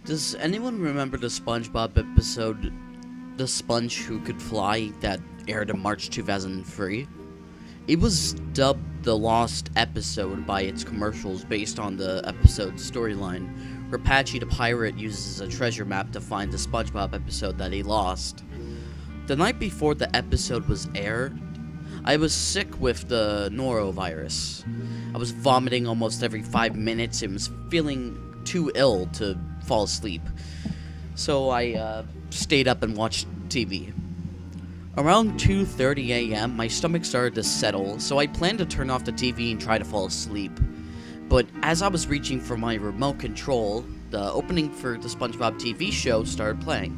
Does anyone remember the Spongebob episode, The Sponge Who Could Fly, that aired in March 2003? It was dubbed the Lost Episode by its commercials based on the episode's storyline, where Patchy the Pirate uses a treasure map to find the Spongebob episode that he lost. The night before the episode was aired, I was sick with the norovirus. I was vomiting almost every 5 minutes and was feeling too ill to fall asleep. So I stayed up and watched TV. Around 2:30 a.m., my stomach started to settle, so I planned to turn off the TV and try to fall asleep. But as I was reaching for my remote control, the opening for the SpongeBob TV show started playing.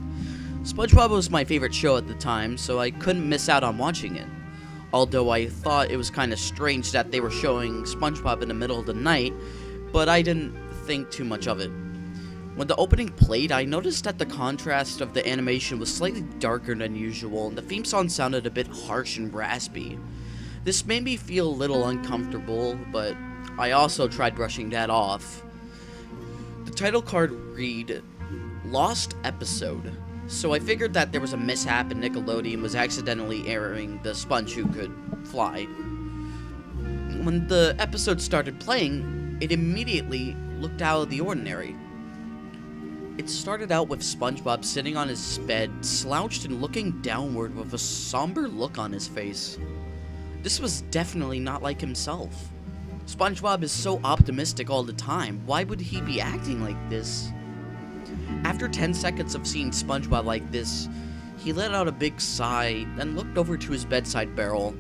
SpongeBob was my favorite show at the time, so I couldn't miss out on watching it. Although I thought it was kind of strange that they were showing SpongeBob in the middle of the night, but I didn't think too much of it. When the opening played, I noticed that the contrast of the animation was slightly darker than usual, and the theme song sounded a bit harsh and raspy. This made me feel a little uncomfortable, but I also tried brushing that off. The title card read, Lost Episode, so I figured that there was a mishap and Nickelodeon was accidentally airing The Sponge Who Could Fly. When the episode started playing, it immediately looked out of the ordinary. It started out with SpongeBob sitting on his bed, slouched and looking downward with a somber look on his face. This was definitely not like himself. SpongeBob is so optimistic all the time. Why would he be acting like this? After 10 seconds of seeing SpongeBob like this, he let out a big sigh, then looked over to his bedside barrel,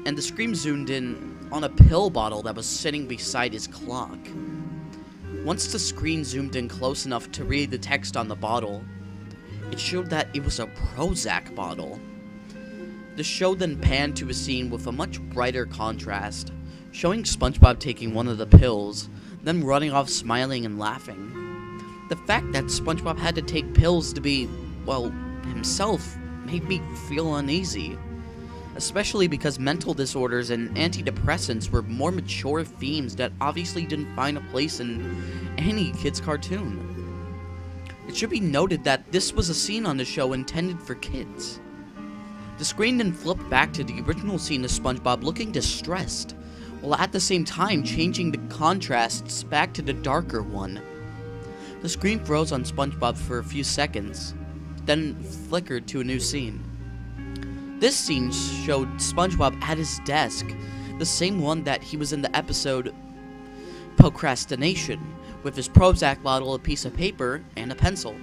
and the screen zoomed in on a pill bottle that was sitting beside his clock. Once the screen zoomed in close enough to read the text on the bottle, it showed that it was a Prozac bottle. The show then panned to a scene with a much brighter contrast, showing SpongeBob taking one of the pills, then running off smiling and laughing. The fact that SpongeBob had to take pills to be, well, himself made me feel uneasy. Especially because mental disorders and antidepressants were more mature themes that obviously didn't find a place in any kid's cartoon. It should be noted that this was a scene on the show intended for kids. The screen then flipped back to the original scene of SpongeBob looking distressed, while at the same time changing the contrasts back to the darker one. The screen froze on SpongeBob for a few seconds, then flickered to a new scene. This scene showed SpongeBob at his desk, the same one that he was in the episode Procrastination, with his Prozac bottle, a piece of paper, and a pencil.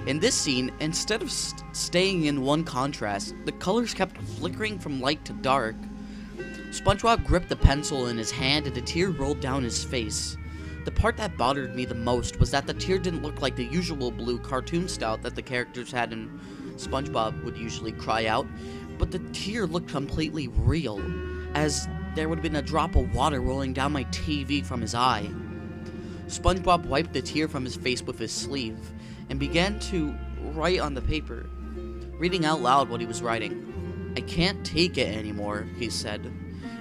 In this scene, instead of staying in one contrast, the colors kept flickering from light to dark. SpongeBob gripped the pencil in his hand and a tear rolled down his face. The part that bothered me the most was that the tear didn't look like the usual blue cartoon style that the characters had in SpongeBob would usually cry out, but the tear looked completely real, as there would have been a drop of water rolling down my TV from his eye. SpongeBob wiped the tear from his face with his sleeve, and began to write on the paper, reading out loud what he was writing. "I can't take it anymore," he said.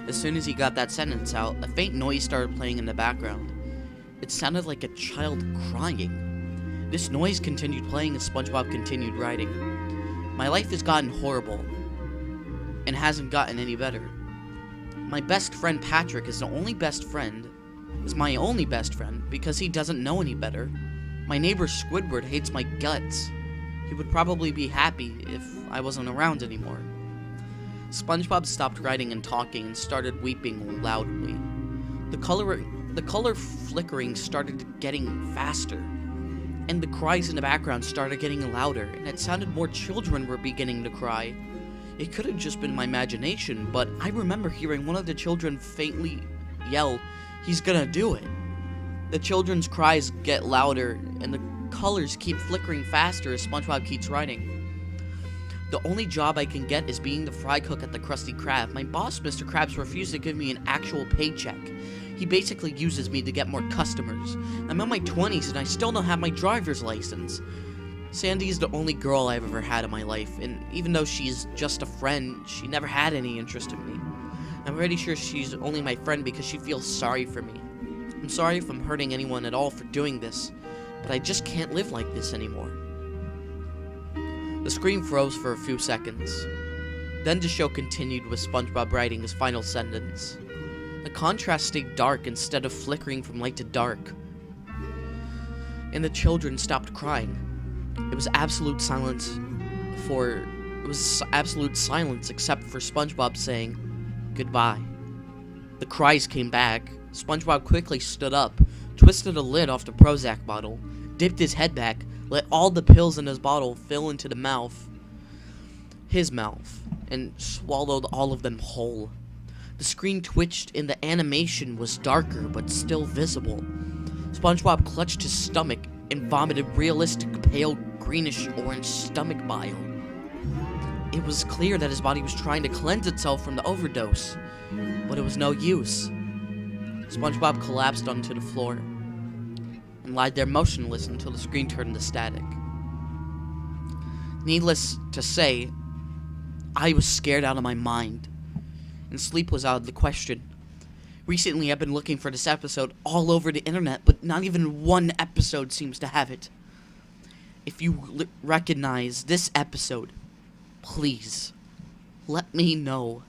As soon as he got that sentence out, a faint noise started playing in the background. It sounded like a child crying. This noise continued playing as SpongeBob continued writing. "My life has gotten horrible, and hasn't gotten any better. My best friend Patrick is my only best friend because he doesn't know any better. My neighbor Squidward hates my guts. He would probably be happy if I wasn't around anymore." SpongeBob stopped writing and talking and started weeping loudly. The color flickering started getting faster, and the cries in the background started getting louder, and it sounded more children were beginning to cry. It could have just been my imagination, but I remember hearing one of the children faintly yell, "He's gonna do it." The children's cries get louder, and the colors keep flickering faster as SpongeBob keeps writing. "The only job I can get is being the fry cook at the Krusty Krab. My boss, Mr. Krabs, refused to give me an actual paycheck. He basically uses me to get more customers. I'm in my 20s and I still don't have my driver's license. Sandy is the only girl I've ever had in my life, and even though she's just a friend, she never had any interest in me. I'm pretty sure she's only my friend because she feels sorry for me. I'm sorry if I'm hurting anyone at all for doing this. but I just can't live like this anymore. The screen froze for a few seconds. Then the show continued with SpongeBob writing his final sentence. The contrast stayed dark instead of flickering from light to dark. And the children stopped crying. It was absolute silence except for SpongeBob saying goodbye. The cries came back. SpongeBob quickly stood up, twisted a lid off the Prozac bottle, dipped his head back, let all the pills in his bottle fill into his mouth, and swallowed all of them whole. The screen twitched and the animation was darker but still visible. SpongeBob clutched his stomach and vomited realistic pale greenish-orange stomach bile. It was clear that his body was trying to cleanse itself from the overdose, but it was no use. SpongeBob collapsed onto the floor and lied there motionless until the screen turned to static. Needless to say, I was scared out of my mind, and sleep was out of the question. Recently, I've been looking for this episode all over the internet, but not even one episode seems to have it. If you recognize this episode, please let me know.